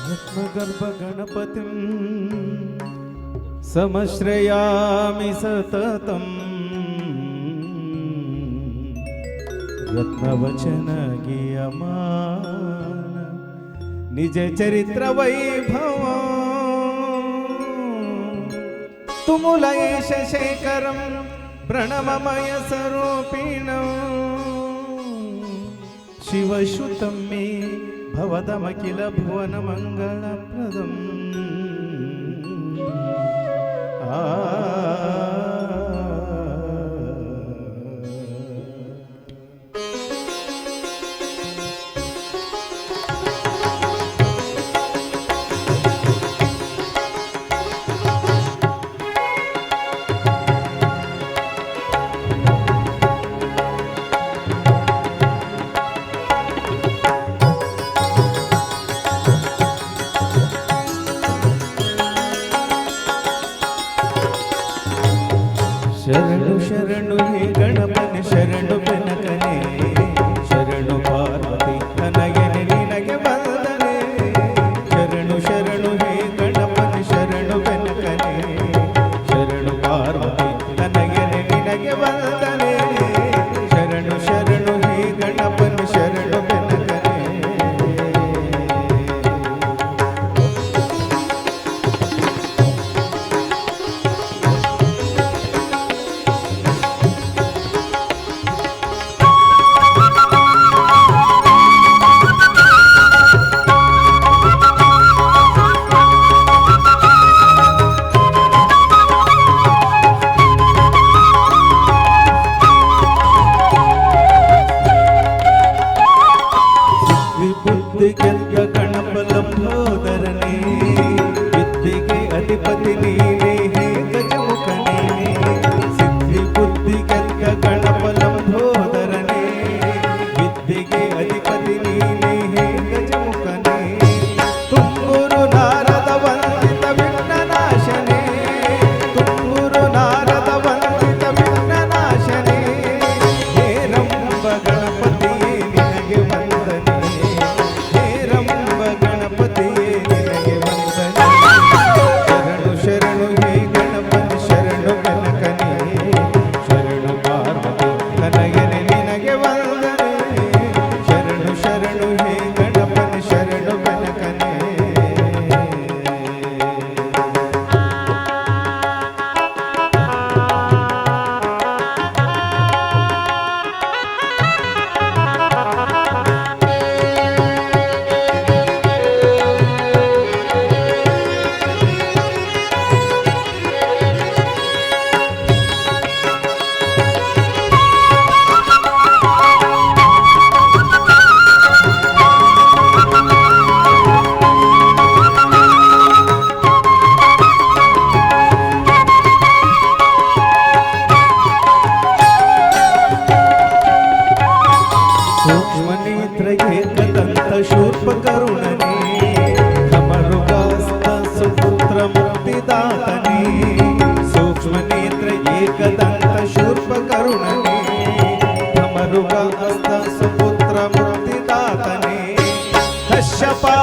रत्नगर्भगणपतिं समश्रयामि सततं रत्नवचनगीयमान निज चरित्र वैभव तुमुलयेश शेखरं प्रणवमय स्वरूपिणं शिवश्रुतं मे भवदमखिल भुवन मंगलप्रदम् शरणु शरणु हे गणपने शरणु ಬೆನಕನೆ ಶರಣು ಪಾರ್ವತಿ ನನಗೆನೆ ನಿನಗೆ ಬಂದನೆ ಶರಣು ಶರಣು ಹೇ ಗಣಪನೆ ಶರಣು ಬೆನಕನೆ ಶರಣು ಪಾರ್ವತಿ ನನಗೆನೆ ನಿನಗೆ ಬಂದನೆ ಶರಣು ಶರಣು ಹೇ ಗಣಪನೆ ಶರಣು ಬೆನಕನೆ विद्येगे गणपलंबोदरने विद्येगे अधिपति नीने हे गजमुखने सिद्धि बुद्धिगे गणपलंबोदरने विद्येगे अधिपति नीने हे गजमुखने तुम्बुरु नारद वंदित विघ्ननाशने तुम्बुरु नारद वंदित विघ्ननाशने हे ರಂಬ ಗಣಪತಿಯೇ ನಿನಗೆ ವಂದನೆ एकदंत शूर्पकरुणने खमरुगास्ता सुपुत्र मुक्तिदातने सूक्ष्म नेत्र एकदंत शूर्पकरुणने खमरुगास्ता सुपुत्र मुक्तिदातने कश्यपा